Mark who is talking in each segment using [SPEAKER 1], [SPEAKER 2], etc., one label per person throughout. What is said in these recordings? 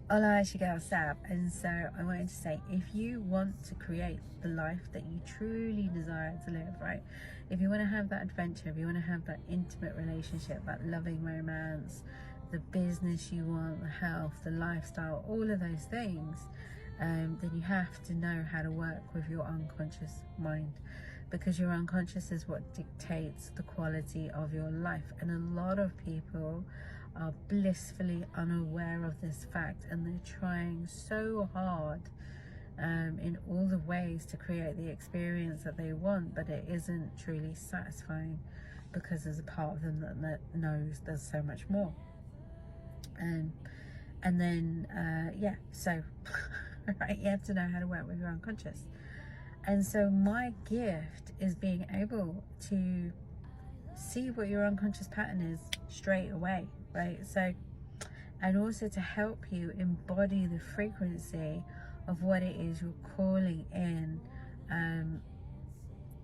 [SPEAKER 1] Hola chicos, Sab. And so I wanted to say, if you want to create the life that you truly desire to live, right? If you want to have that adventure, if you want to have that intimate relationship, that loving romance, the business you want, the health, the lifestyle, all of those things, then you have to know how to work with your unconscious mind, because your unconscious is what dictates the quality of your life. And a lot of people are blissfully unaware of this fact, and they're trying so hard in all the ways to create the experience that they want, but it isn't truly satisfying because there's a part of them that knows there's so much more. And then yeah, so right, you have to know how to work with your unconscious. And so my gift is being able to see what your unconscious pattern is straight away, right? So, and also to help you embody the frequency of what it is you're calling in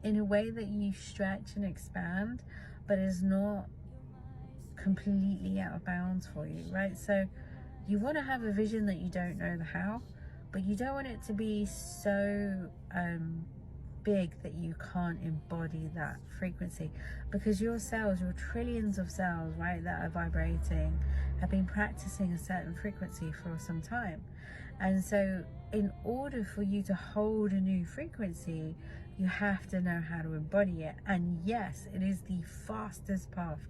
[SPEAKER 1] a way that you stretch and expand, but is not completely out of bounds for you, right? So you want to have a vision that you don't know the how, but you don't want it to be so big that you can't embody that frequency, because your cells, your trillions of cells, right, that are vibrating, have been practicing a certain frequency for some time. And so in order for you to hold a new frequency, you have to know how to embody it. And yes, it is the fastest path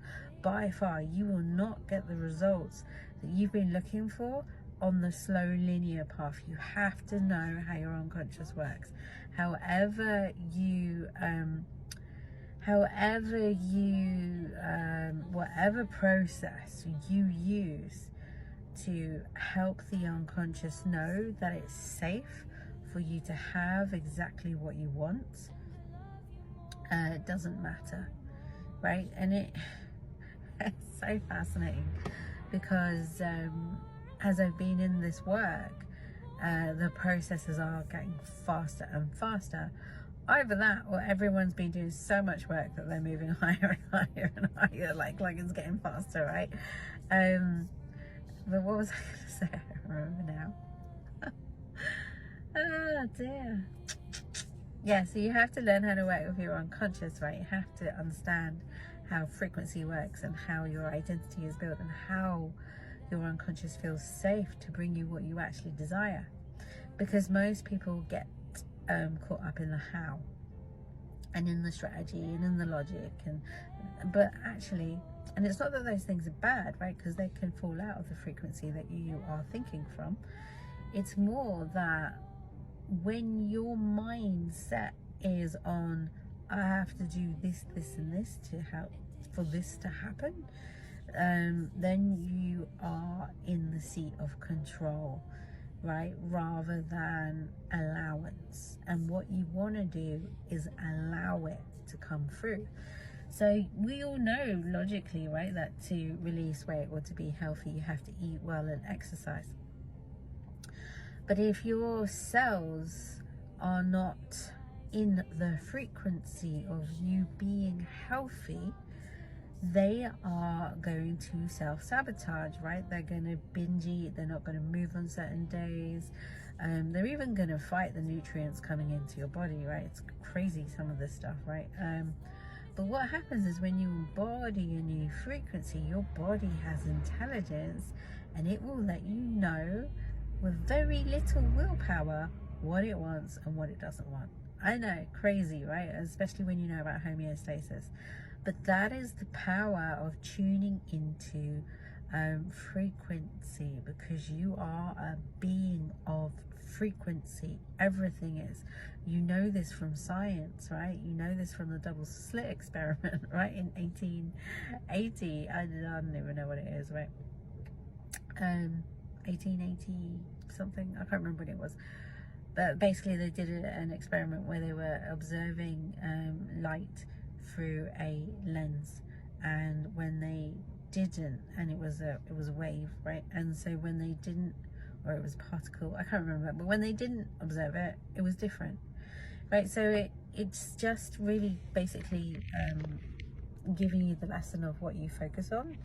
[SPEAKER 1] by far. You will not get the results that you've been looking for on the slow linear path. You have to know how your unconscious works. However you whatever process you use to help the unconscious know that it's safe for you to have exactly what you want, it doesn't matter, right? And it's so fascinating because as I've been in this work, the processes are getting faster and faster. Over that, well, everyone's been doing so much work that they're moving higher and higher and higher, like it's getting faster, right? But what was I going to say? I don't remember now. Oh dear. Yeah, so you have to learn how to work with your unconscious, right? You have to understand how frequency works and how your identity is built and how your unconscious feels safe to bring you what you actually desire. Because most people get caught up in the how and in the strategy and in the logic, but actually, and it's not that those things are bad, right? Because they can fall out of the frequency that you are thinking from. It's more that when your mindset is on, I have to do this, this, and this to help for this to happen, then you are in the seat of control, right, rather than allowance. And what you want to do is allow it to come through. So we all know logically, right, that to release weight or to be healthy, you have to eat well and exercise. But if your cells are not in the frequency of you being healthy, they are going to self-sabotage, right? They're going to binge eat, they're not going to move on certain days, they're even going to fight the nutrients coming into your body, right? It's crazy, some of this stuff, right? But what happens is when you embody a new frequency, your body has intelligence, and it will let you know with very little willpower what it wants and what it doesn't want. I know, crazy, right? Especially when you know about homeostasis. But that is the power of tuning into frequency, because you are a being of frequency. Everything is. You know this from science, right? You know this from the double slit experiment, right? In 1880, I don't even know what it is, right? 1880 something, I can't remember what it was. But basically they did an experiment where they were observing light through a lens, and when they didn't, and it was a wave, right? And so when they didn't, or it was a particle, I can't remember, but when they didn't observe it, it was different, right? So it's just really basically giving you the lesson of what you focus on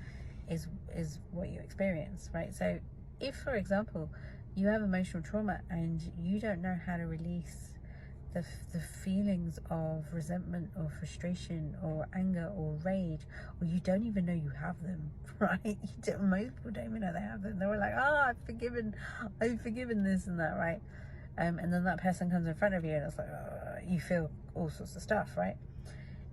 [SPEAKER 1] is what you experience, right? So if, for example, you have emotional trauma and you don't know how to release the feelings of resentment or frustration or anger or rage, or you don't even know you have them, right? Most people don't even know they have them. They were like, oh, I've forgiven this and that, right? And then that person comes in front of you and it's like, you feel all sorts of stuff, right?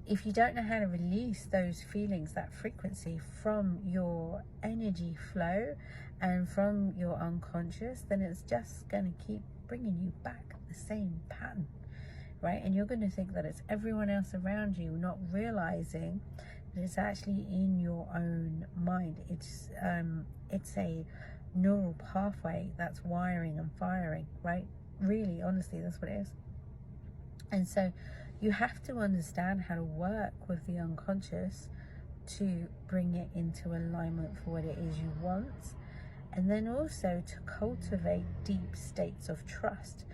[SPEAKER 1] If you don't know how to release those feelings, that frequency from your energy flow and from your unconscious, then it's just going to keep bringing you back the same pattern, right? And you're going to think that it's everyone else around you, not realizing that it's actually in your own mind. It's a neural pathway that's wiring and firing, right? Really, honestly, that's what it is. And so you have to understand how to work with the unconscious to bring it into alignment for what it is you want, and then also to cultivate deep states of trust.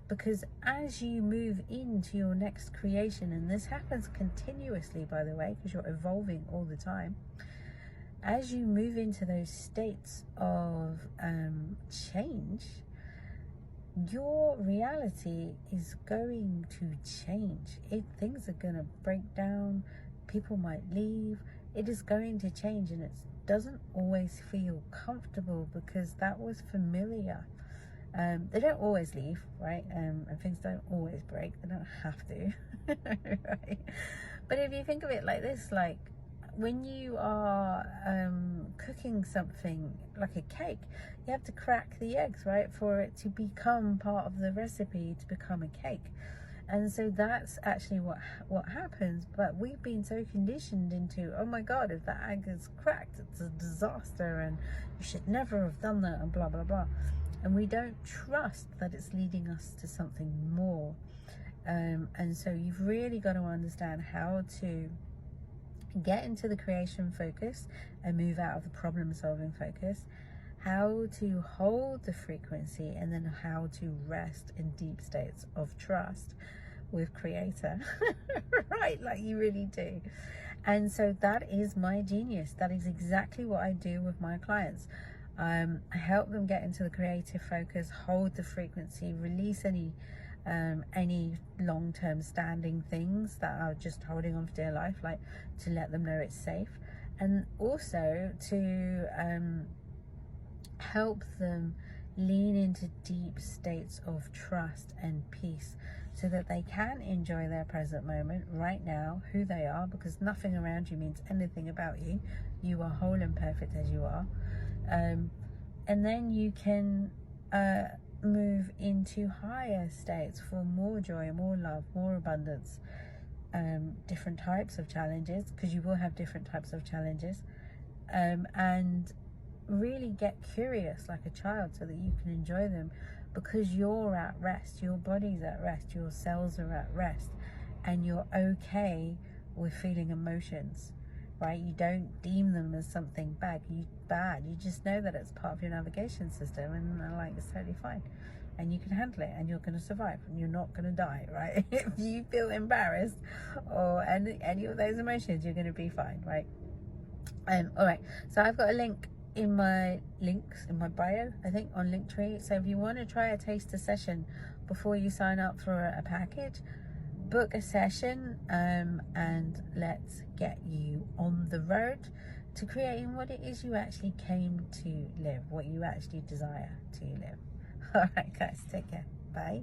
[SPEAKER 1] Because as you move into your next creation, and this happens continuously, by the way, because you're evolving all the time, as you move into those states of change, your reality is going to change. Things are going to break down, people might leave, it is going to change, and it doesn't always feel comfortable because that was familiar. They don't always leave, right? And things don't always break, they don't have to. Right? But if you think of it like this, like when you are cooking something like a cake, you have to crack the eggs, right, for it to become part of the recipe, to become a cake. And so that's actually what happens. But we've been so conditioned into, oh my god, if that egg is cracked, it's a disaster and you should never have done that and blah blah blah. And we don't trust that it's leading us to something more. And so you've really got to understand how to get into the creation focus and move out of the problem solving focus, how to hold the frequency, and then how to rest in deep states of trust with Creator. Right, like you really do. And so that is my genius. That is exactly what I do with my clients. I help them get into the creative focus, hold the frequency, release any long-term standing things that are just holding on for dear life, like to let them know it's safe, and also to help them lean into deep states of trust and peace so that they can enjoy their present moment right now, who they are, because nothing around you means anything about you. You are whole and perfect as you are. And then you can move into higher states for more joy, more love, more abundance, different types of challenges, because you will have different types of challenges, and really get curious like a child so that you can enjoy them, because you're at rest, your body's at rest, your cells are at rest, and you're okay with feeling emotions, right? You don't deem them as something bad. You just know that it's part of your navigation system, and like it's totally fine, and you can handle it, and you're going to survive, and you're not going to die, right? If you feel embarrassed or any of those emotions, you're going to be fine, right? All right, so I've got a link in my links in my bio, I think, on Linktree. So if you want to try a taster session before you sign up for a package, book a session, and let's get you on the road to creating what it is you actually came to live, what you actually desire to live. All right, guys, take care. Bye.